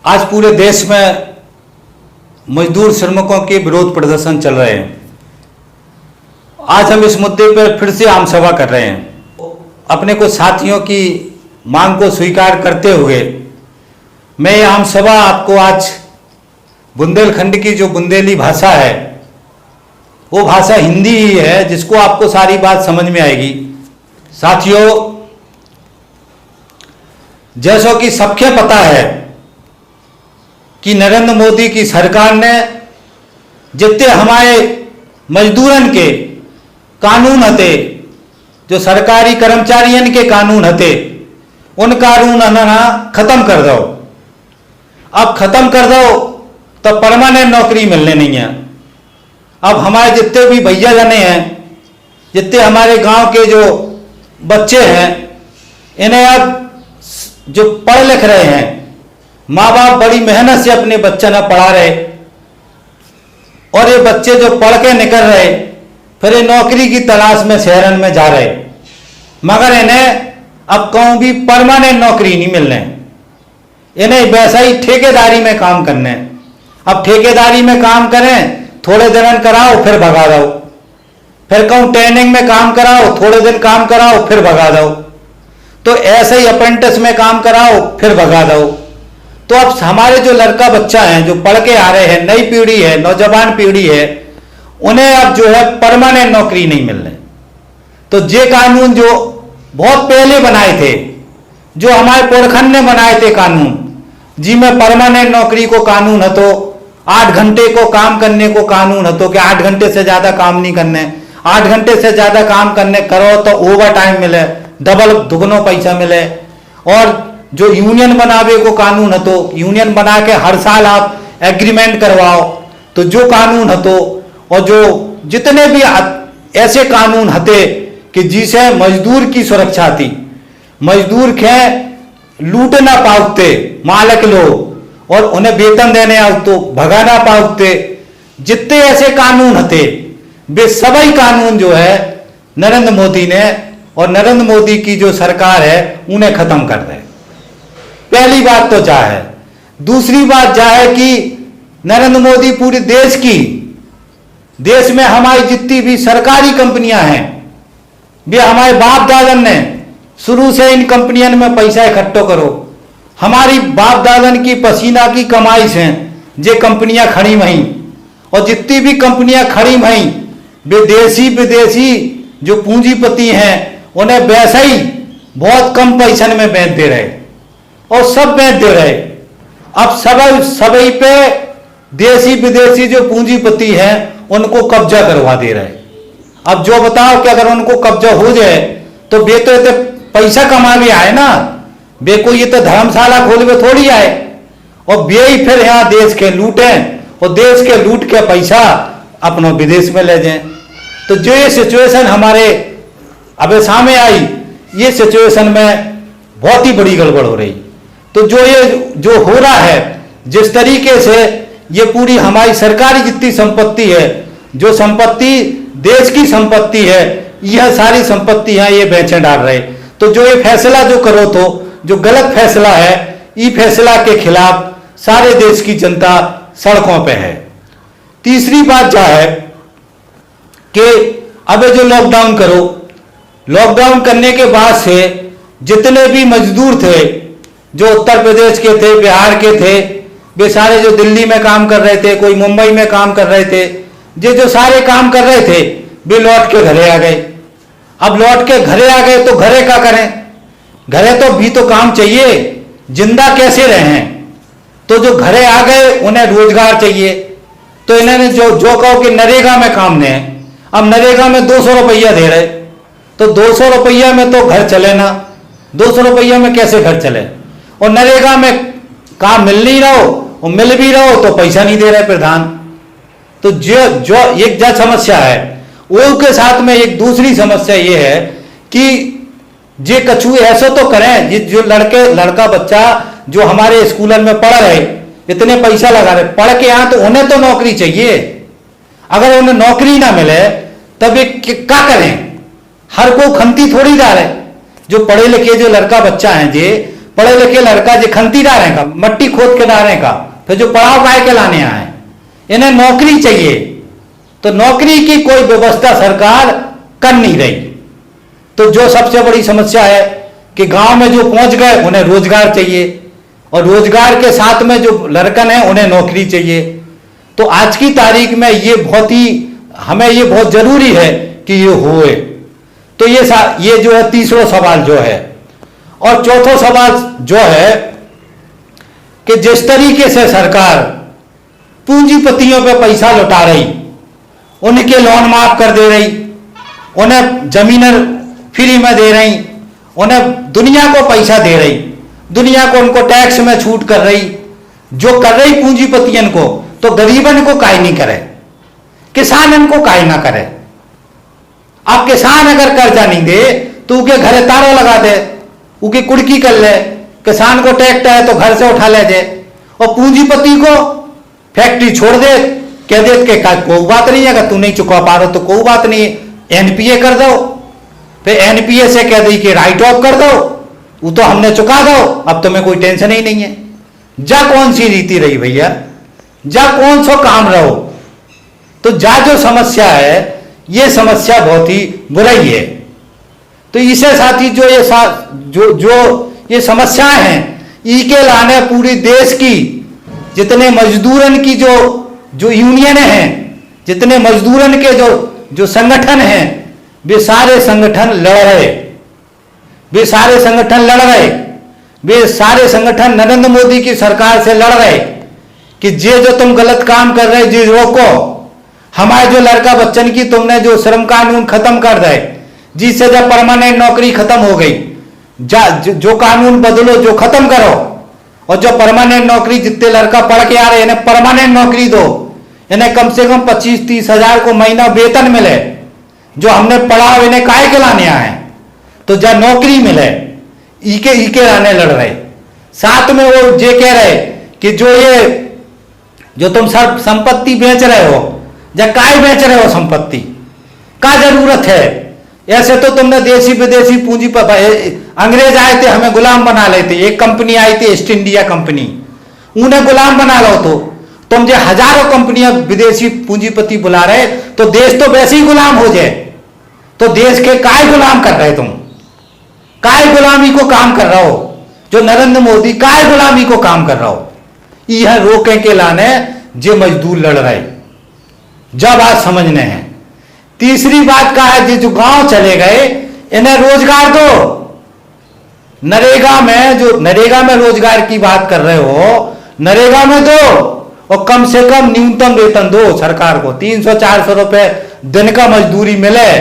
आज पूरे देश में मजदूर श्रमिकों के विरोध प्रदर्शन चल रहे हैं। आज हम इस मुद्दे पर फिर से आम सभा कर रहे हैं। अपने कुछ साथियों की मांग को स्वीकार करते हुए मैं ये आम सभा आपको आज बुंदेलखंड की जो बुंदेली भाषा है वो भाषा हिंदी ही है, जिसको आपको सारी बात समझ में आएगी। साथियों, जैसा कि सबके पता है कि नरेंद्र मोदी की सरकार ने जितने हमारे मजदूरन के कानून हते, जो सरकारी कर्मचारियों के कानून हते, उन कानून खत्म कर दो। अब खत्म कर दो तो परमानेंट नौकरी मिलने नहीं है। अब हमारे जितने भी भैया जाने हैं, जितने हमारे गांव के जो बच्चे हैं, इन्हें अब जो पढ़ लिख रहे हैं, माँ बाप बड़ी मेहनत से अपने बच्चे न पढ़ा रहे, और ये बच्चे जो पढ़ के निकल रहे फिर ये नौकरी की तलाश में शहरन में जा रहे, मगर इन्हें अब कहूं भी परमानेंट नौकरी नहीं मिलने, इन्हें वैसा ही ठेकेदारी में काम करने। अब ठेकेदारी में काम करें, थोड़े दिन कराओ फिर भगा दो, फिर कहूं ट्रेनिंग में काम कराओ, थोड़े दिन काम कराओ फिर भगा दो, तो ऐसे ही अप्रेंटिस में काम कराओ फिर भगा दो। तो अब हमारे जो लड़का बच्चा हैं जो पढ़ के आ रहे हैं, नई पीढ़ी है, नौजवान पीढ़ी है, उन्हें अब जो है परमानेंट नौकरी नहीं मिलने। तो ये कानून जो बहुत पहले बनाए थे, जो हमारे पुरखन ने बनाए थे कानून, जिसमें परमानेंट नौकरी को कानून है, तो 8 घंटे को काम करने को कानून है, तो कि 8 घंटे से ज्यादा काम नहीं करने, 8 घंटे से ज्यादा काम करने करो तो ओवर टाइम मिले, डबल दुगनो पैसा मिले। और जो यूनियन बनावे को कानून है, तो यूनियन बना के हर साल आप एग्रीमेंट करवाओ, तो जो कानून है, तो और जो जितने भी ऐसे कानून हते कि जिसे मजदूर की सुरक्षा थी, मजदूर के लूट ना पाते मालिक लोग, और उन्हें वेतन देने आओ तो भगाना पाते, जितने ऐसे कानून हते वे सभी कानून जो है नरेंद्र मोदी ने और नरेंद्र मोदी की जो सरकार है उन्हें खत्म कर दे। पहली बात तो क्या है। दूसरी बात क्या है कि नरेंद्र मोदी पूरे देश में हमारी जितनी भी सरकारी कंपनियां हैं, वे हमारे बाप दादन ने शुरू से इन कंपनियों में पैसा इकट्ठा करो, हमारी बाप दादन की पसीना की कमाई से ये कंपनियां खड़ी वहीं, और जितनी भी कंपनियां खड़ी वहीं वे देसी विदेशी जो पूंजीपति हैं उन्हें वैसे ही बहुत कम पैसे में बेच दे रहे, और सब बेच दे रहे। अब सभी पे देसी विदेशी जो पूंजीपति हैं उनको कब्जा करवा दे रहे। अब जो बताओ कि अगर उनको कब्जा हो जाए तो वे तो इतने पैसा कमा भी आए ना, वे को ये तो धर्मशाला खोल में थोड़ी आए, और वे ही फिर यहाँ देश के लूटें और देश के लूट के पैसा अपना विदेश में ले जाएं। तो जो ये सिचुएशन हमारे अब सामने आई, ये सिचुएशन में बहुत ही बड़ी गड़बड़ हो रही। तो जो हो रहा है, जिस तरीके से ये पूरी हमारी सरकारी जितनी संपत्ति है, जो संपत्ति देश की संपत्ति है, यह सारी संपत्ति है ये बेचे डाल रहे। तो जो ये फैसला जो करो, तो जो गलत फैसला है, ये फैसला के खिलाफ सारे देश की जनता सड़कों पे है। तीसरी बात क्या है कि अब जो लॉकडाउन करो, लॉकडाउन करने के बाद से जितने भी मजदूर थे जो उत्तर प्रदेश के थे, बिहार के थे, वे सारे जो दिल्ली में काम कर रहे थे, कोई मुंबई में काम कर रहे थे, जो सारे काम कर रहे थे वे लौट के घरे आ गए। अब लौट के घरे आ गए तो घरे क्या करें, घरे तो भी तो काम चाहिए, जिंदा कैसे रहें। तो जो घरे आ गए उन्हें रोजगार चाहिए, तो इन्होंने जो कहो कि नरेगा में काम ने, अब नरेगा में 200 रुपया दे रहे, तो 200 रुपया में तो घर चले ना, 200 रुपया में कैसे घर चले। और नरेगा में काम मिल नहीं रहा हो, और मिल भी रहा हो तो पैसा नहीं दे रहे प्रधान। तो जो एक जो समस्या है, वो के साथ में एक दूसरी समस्या ये है कि जे कछु ऐसा तो करें, जो लड़का बच्चा जो हमारे स्कूल में पढ़ रहे, इतने पैसा लगा रहे पढ़ के यहाँ, तो उन्हें तो नौकरी चाहिए। अगर उन्हें नौकरी ना मिले तब ये क्या करें, हर को खंती थोड़ी जा रहे। जो पढ़े लिखे जो लड़का बच्चा है जे पढ़े लिखे लड़का जो खंती डाले का, मट्टी खोद के डाले का, फिर जो पढ़ाओ काय के लाने आए, इन्हें नौकरी चाहिए। तो नौकरी की कोई व्यवस्था सरकार कर नहीं रही। तो जो सबसे बड़ी समस्या है कि गांव में जो पहुंच गए उन्हें रोजगार चाहिए, और रोजगार के साथ में जो लड़कन है उन्हें नौकरी चाहिए। तो आज की तारीख में ये बहुत ही, हमें ये बहुत जरूरी है कि ये होए। तो ये जो है तीसरा सवाल जो है। और चौथा सवाल जो है कि जिस तरीके से सरकार पूंजीपतियों पे पैसा लुटा रही, उनके लोन माफ कर दे रही, उन्हें जमीनें फ्री में दे रही, उन्हें दुनिया को पैसा दे रही, दुनिया को उनको टैक्स में छूट कर रही, जो कर रही पूंजीपतियन को, तो गरीबन को काय नहीं करे, किसानन को काय ना करे। अब किसान अगर कर्जा नहीं दे तो उनके घरे तारों लगा दे, उनकी कुड़की कर ले, किसान को ट्रैक्टर है तो घर से उठा ले जाए, और पूंजीपति को फैक्ट्री छोड़ दे, कह दे कि कोई बात नहीं है, अगर तू नहीं चुका पा रहा तो कोई बात नहीं, एनपीए कर दो, फिर एनपीए से कह दी कि राइट ऑफ कर दो, वो तो हमने चुका दो, अब तुम्हें कोई टेंशन ही नहीं है। जा कौन सी रीति रही भैया, जा कौन सो काम रहो। तो जा जो समस्या है, ये समस्या बहुत ही बुरी है। तो इसे साथी जो ये समस्याएं हैं, इके लाने पूरी देश की जितने मजदूरन की जो यूनियन हैं, जितने मजदूरन के जो संगठन हैं, वे सारे संगठन लड़ रहे, वे सारे संगठन लड़ रहे, वे सारे संगठन नरेंद्र मोदी की सरकार से लड़ रहे कि जो तुम गलत काम कर रहे जी रोको, हमारे जो लड़का बच्चन की तुमने जो श्रम कानून खत्म कर दे, जिससे जब परमानेंट नौकरी खत्म हो गई, जो कानून बदलो, जो खत्म करो, और जो परमानेंट नौकरी जितने लड़का पढ़ के आ रहे इन्हें परमानेंट नौकरी दो, इन्हें कम से कम 25-30 हजार को महीना वेतन मिले, जो हमने पढ़ा इन्हें काहे के लाने आए, तो जब नौकरी मिले, इके लाने लड़ रहे। साथ में वो ये कह रहे कि जो तुम सब संपत्ति बेच रहे हो, जब काय बेच रहे हो संपत्ति, का जरूरत है, ऐसे तो तुमने देशी विदेशी पूंजी पर, अंग्रेज आए थे हमें गुलाम बना लेते, एक कंपनी आई थी ईस्ट इंडिया कंपनी, उन्हें गुलाम बना लो, तो तुम जो हजारों कंपनियां विदेशी पूंजीपति बुला रहे, तो देश तो वैसे ही गुलाम हो जाए। तो देश के काय गुलाम कर रहे, तुम काय गुलामी को काम कर रहा हो, जो नरेंद्र मोदी काय गुलामी को काम कर रहा हो, यह रोके के लाने जे मजदूर लड़ रहे। जब आज समझने हैं। तीसरी बात का है जो गांव चले गए इन्हें रोजगार दो। नरेगा में रोजगार की बात कर रहे हो, नरेगा में दो, और कम से कम न्यूनतम वेतन दो सरकार को, 300-400 रुपए दिन का मजदूरी मिले,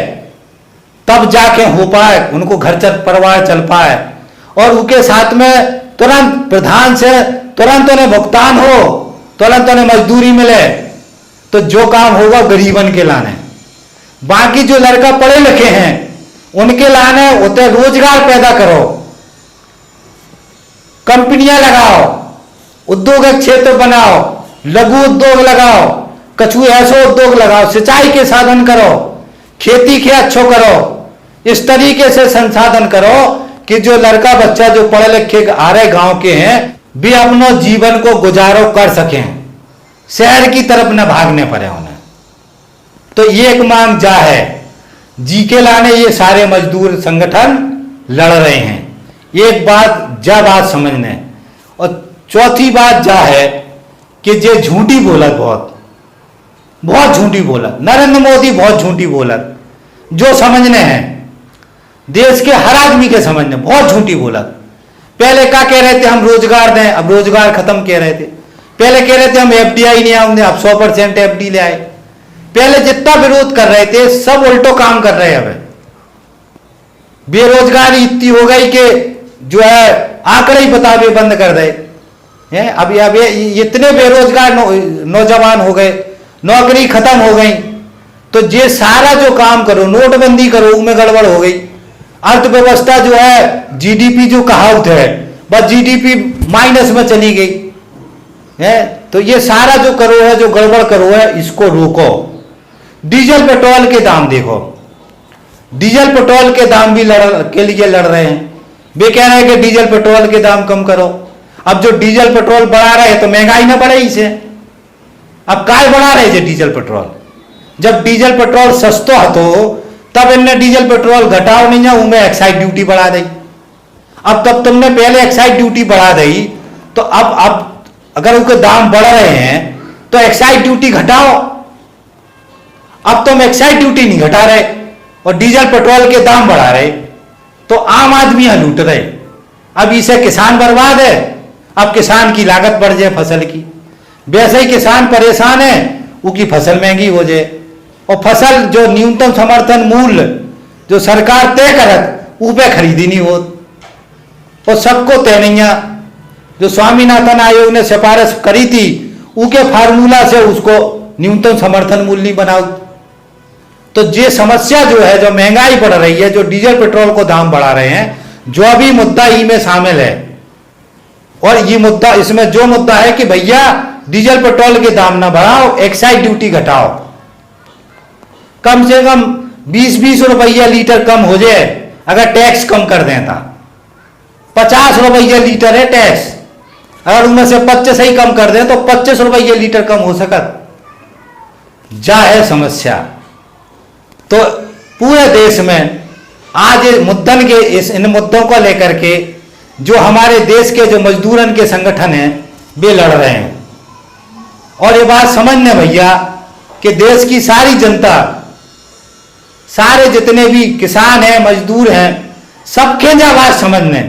तब जाके हो पाए, उनको घर परिवार चल पाए, और उनके साथ में तुरंत प्रधान से तुरंत उन्हें भुगतान हो, तुरंत उन्हें मजदूरी मिले, तो जो काम होगा गरीबन के लाने। बाकी जो लड़का पढ़े लिखे हैं उनके लाने होते रोजगार पैदा करो, कंपनियां लगाओ, उद्योग क्षेत्र बनाओ, लघु उद्योग लगाओ, कछु ऐसा उद्योग लगाओ, सिंचाई के साधन करो, खेती के अच्छो करो, इस तरीके से संसाधन करो कि जो लड़का बच्चा जो पढ़े लिखे आ रहे गांव के हैं भी अपना जीवन को गुजारो कर सकें, शहर की तरफ न भागने पड़े उन्हें। तो ये एक मांग जा है, जी के लाने ये सारे मजदूर संगठन लड़ रहे हैं। एक बात समझने। और चौथी बात जा है कि जे झूठी बोलत, बहुत झूठी बोलत, नरेंद्र मोदी बहुत झूठी बोलत, जो समझने हैं देश के हर आदमी के समझने, बहुत झूठी बोलत। पहले क्या कह रहे थे, हम रोजगार दें, अब रोजगार खत्म कह रहे थे। पहले कह रहे थे हम एफडीआई नहीं आऊंगे, अब 100% एफडी ले आए। पहले जितना विरोध कर रहे थे सब उल्टो काम कर रहे हैं। अब बेरोजगारी इतनी हो गई कि जो है आंकड़े ही बतावे बंद कर दे हैं। अब इतने बेरोजगार नौजवान हो गए, नौकरी खत्म हो गई। तो ये सारा जो काम करो, नोटबंदी करो, उसमें गड़बड़ हो गई। अर्थव्यवस्था जो है, जीडीपी जो कहावत है, बस जीडीपी माइनस में चली गई है। तो ये सारा जो करो है, जो गड़बड़ करो है, इसको रोको। डीजल पेट्रोल के दाम देखो, डीजल पेट्रोल के दाम भी के लिए लड़ रहे हैं। वे कह रहे हैं कि डीजल पेट्रोल के दाम कम करो। अब जो डीजल पेट्रोल बढ़ा रहे हैं तो महंगाई ना बढ़े इसे। अब काय बढ़ा रहे थे डीजल पेट्रोल? जब डीजल पेट्रोल सस्तो हतो तब इनने डीजल पेट्रोल घटाओ नहीं, उनमें एक्साइज ड्यूटी बढ़ा दी। अब तब तुमने पहले एक्साइज ड्यूटी बढ़ा दी, तो अब अगर उनके दाम बढ़ रहे हैं तो एक्साइज ड्यूटी घटाओ। अब तुम एक्साइज ड्यूटी नहीं घटा रहे और डीजल पेट्रोल के दाम बढ़ा रहे, तो आम आदमी यहां लूट रहे। अब इसे किसान बर्बाद है। अब किसान की लागत बढ़ जाए फसल की, वैसे ही किसान परेशान है, उसकी फसल महंगी हो जाए। और फसल जो न्यूनतम समर्थन मूल्य जो सरकार तय करत ऊ पे खरीदी नहीं हो, और सबको तय नहीं है। जो स्वामीनाथन आयोग ने सिफारिश करी थी उसके फार्मूला से उसको न्यूनतम समर्थन मूल्य नहीं बनाओ। तो ये समस्या जो है, जो महंगाई बढ़ रही है, जो डीजल पेट्रोल को दाम बढ़ा रहे हैं, जो भी मुद्दा ही में शामिल है। और ये मुद्दा, इसमें जो मुद्दा है कि भैया डीजल पेट्रोल के दाम ना बढ़ाओ, एक्साइज ड्यूटी घटाओ, कम से कम 20-20 रुपया लीटर कम हो जाए। अगर टैक्स कम कर दें तो 50 रुपया लीटर है टैक्स, अगर उनमें से 25 ही कम कर दें तो 25 रुपया लीटर कम हो सकत जा है समस्या। तो पूरे देश में आज मुद्दन के इन मुद्दों को लेकर के जो हमारे देश के जो मजदूरन के संगठन हैं वे लड़ रहे हैं। और ये बात समझने भैया कि देश की सारी जनता, सारे जितने भी किसान हैं, मजदूर हैं, सबके जो बात समझने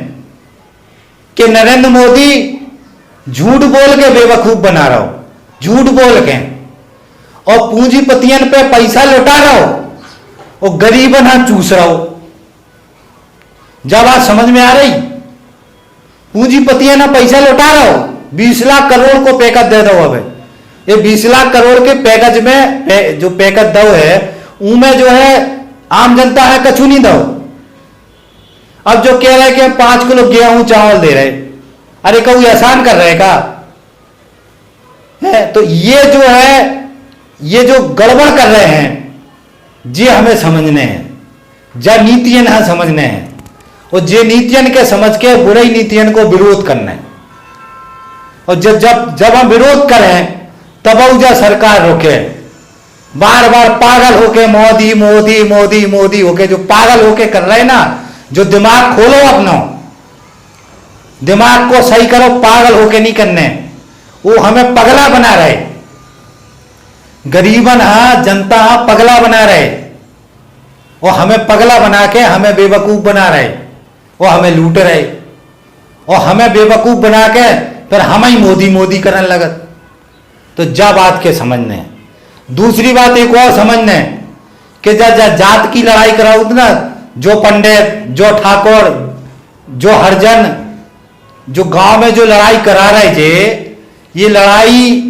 कि नरेंद्र मोदी झूठ बोल के बेवकूफ बना रहा हो, झूठ बोल के, और पूंजीपतियन पे पैसा लौटा रहा हो और गरीबन हाथ चूस रहा हो। जब बात समझ में आ रही, पूंजीपतियन पैसा लौटा रहा हो, 20 लाख करोड़ को पैकेज दे दो। अब ये 20 लाख करोड़ के पैकेज में जो पैकेज दो है उनमें जो है आम जनता है कछु नहीं दो। अब जो कह रहे कि हम 5 किलो गेहूं चावल दे रहे, अरे कहू एहसान कर रहे का है? तो ये जो है, ये जो गड़बड़ कर रहे हैं, ये हमें समझने हैं, जब नीतियन है समझने हैं, और जे नीतियन के समझ के बुरे नीतियन को विरोध करना है। और जब हम विरोध करें तब उजा सरकार रोके, बार बार पागल होके मोदी मोदी मोदी मोदी होके, जो पागल होके कर रहे हैं ना, जो दिमाग खोलो अपना, दिमाग को सही करो, पागल होके नहीं करने, वो हमें पगला बना रहे, गरीबन जनता पगला बना रहे, और हमें पगला बना के हमें बेवकूफ बना रहे, और हमें लूट रहे, और हमें बेवकूफ बना के फिर हम ही मोदी मोदी करने लगत। तो जा बात के समझने। दूसरी बात एक और समझने कि जात की लड़ाई कराओ ना, जो पंडित, जो ठाकुर, जो हरिजन, जो गांव में जो लड़ाई करा रहे थे, ये लड़ाई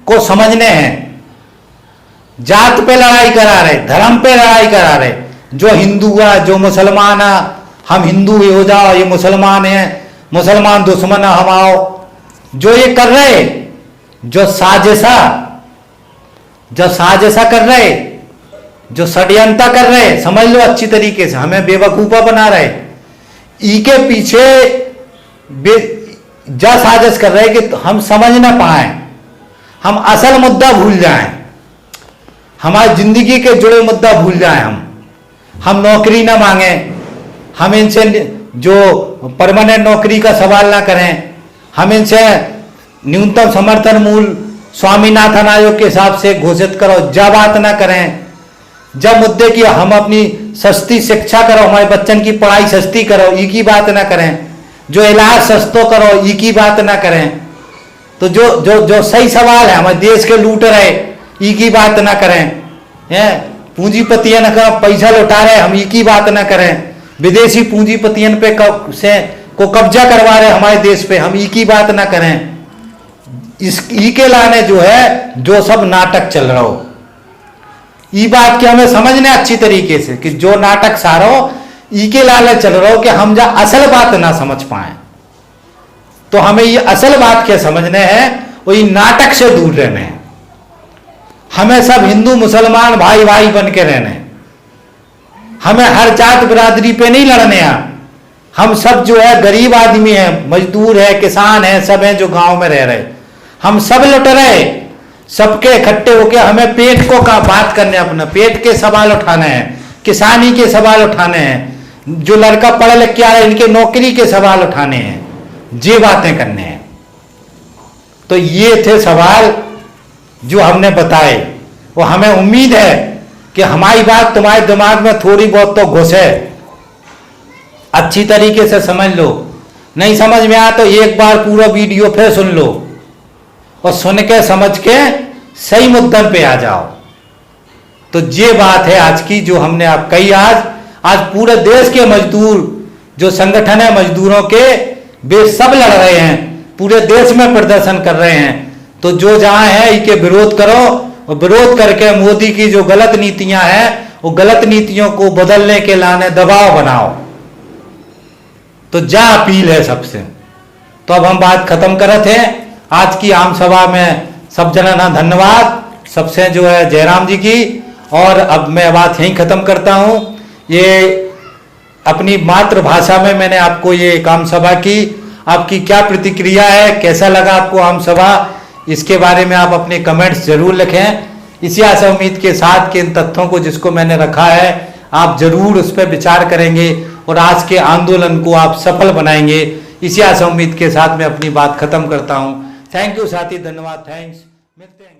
को समझने हैं। जात पे लड़ाई करा रहे, धर्म पे लड़ाई करा रहे, जो हिंदू है, जो मुसलमान है, हम हिंदू हो जाओ, ये मुसलमान है, मुसलमान दुश्मन है हम आओ, जो ये कर रहे, जो साजिशा कर रहे, जो षड्यंत्र कर रहे, समझ लो अच्छी तरीके से, हमें बेवकूफा बना रहे। ई के पीछे साजिश कर रहे कि हम समझ ना पाए, हम असल मुद्दा भूल जाएं, हमारी जिंदगी के जुड़े मुद्दा भूल जाएं, हम नौकरी ना मांगे, हम इनसे जो परमानेंट नौकरी का सवाल ना करें, हम इनसे न्यूनतम समर्थन मूल्य स्वामीनाथन आयोग के हिसाब से घोषित करो, जब बात ना करें। जब मुद्दे की हम अपनी सस्ती शिक्षा करो, हमारे बच्चन की पढ़ाई सस्ती करो, ई की बात ना करें, जो इलाज सस्तो करो, ई की बात ना करें। तो जो जो जो सही सवाल है, हमारे देश के लूट रहे, ई की बात ना करें, हैं पूंजीपतियन का पैसा लौटा रहे, हम ई की बात ना करें, विदेशी पूंजीपतियन पे को कब्जा करवा रहे हमारे देश पे, हम ई की बात ना करें। इस ई के लाने जो है, जो सब नाटक चल रहा हो, ई बात के हमें समझने अच्छी तरीके से कि जो नाटक सारो ई के लाले चल रहा हो कि हम जा असल बात ना समझ पाए। तो हमें ये असल बात के समझने हैं, वही नाटक से दूर रहने हैं। हमें सब हिंदू मुसलमान भाई भाई बन के रहने, हमें हर जात बिरादरी पे नहीं लड़ने हैं, हम सब जो है गरीब आदमी हैं, मजदूर है, किसान है, सब हैं जो गांव में रह रहे, हम सब लुट रहे, सबके इकट्ठे होके हमें पेट को का बात करने, अपना पेट के सवाल उठाने हैं, किसानी के सवाल उठाने हैं, जो लड़का पढ़ा लिख के आ रहा है इनके नौकरी के सवाल उठाने हैं, ये बातें करने हैं। तो ये थे सवाल जो हमने बताए, वो हमें उम्मीद है कि हमारी बात तुम्हारे दिमाग में थोड़ी बहुत तो घुसे, अच्छी तरीके से समझ लो। नहीं समझ में आया तो एक बार पूरा वीडियो फिर सुन लो और सुन के समझ के सही मुद्दन पे आ जाओ। तो ये बात है आज की जो हमने आप कही। आज पूरे देश के मजदूर जो संगठन है मजदूरों के, वे सब लड़ रहे हैं, पूरे देश में प्रदर्शन कर रहे हैं। तो जो जहां है इनके विरोध करो और विरोध करके मोदी की जो गलत नीतियां हैं वो गलत नीतियों को बदलने के लाने दबाव बनाओ। तो जा अपील है सबसे। तो अब हम बात खत्म करत हैं आज की आम सभा में। सब जना ना धन्यवाद सबसे जो है जयराम जी की। और अब मैं बात यहीं खत्म करता हूं। ये अपनी मातृभाषा में मैंने आपको ये आम सभा की, आपकी क्या प्रतिक्रिया है, कैसा लगा आपको आम सभा, इसके बारे में आप अपने कमेंट्स जरूर लिखें। इसी आशा उम्मीद के साथ कि इन तथ्यों को जिसको मैंने रखा है आप जरूर उस पर विचार करेंगे और आज के आंदोलन को आप सफल बनाएंगे। इसी आशा उम्मीद के साथ मैं अपनी बात खत्म करता हूं। थैंक यू साथी, धन्यवाद, थैंक्स, मिलते हैं।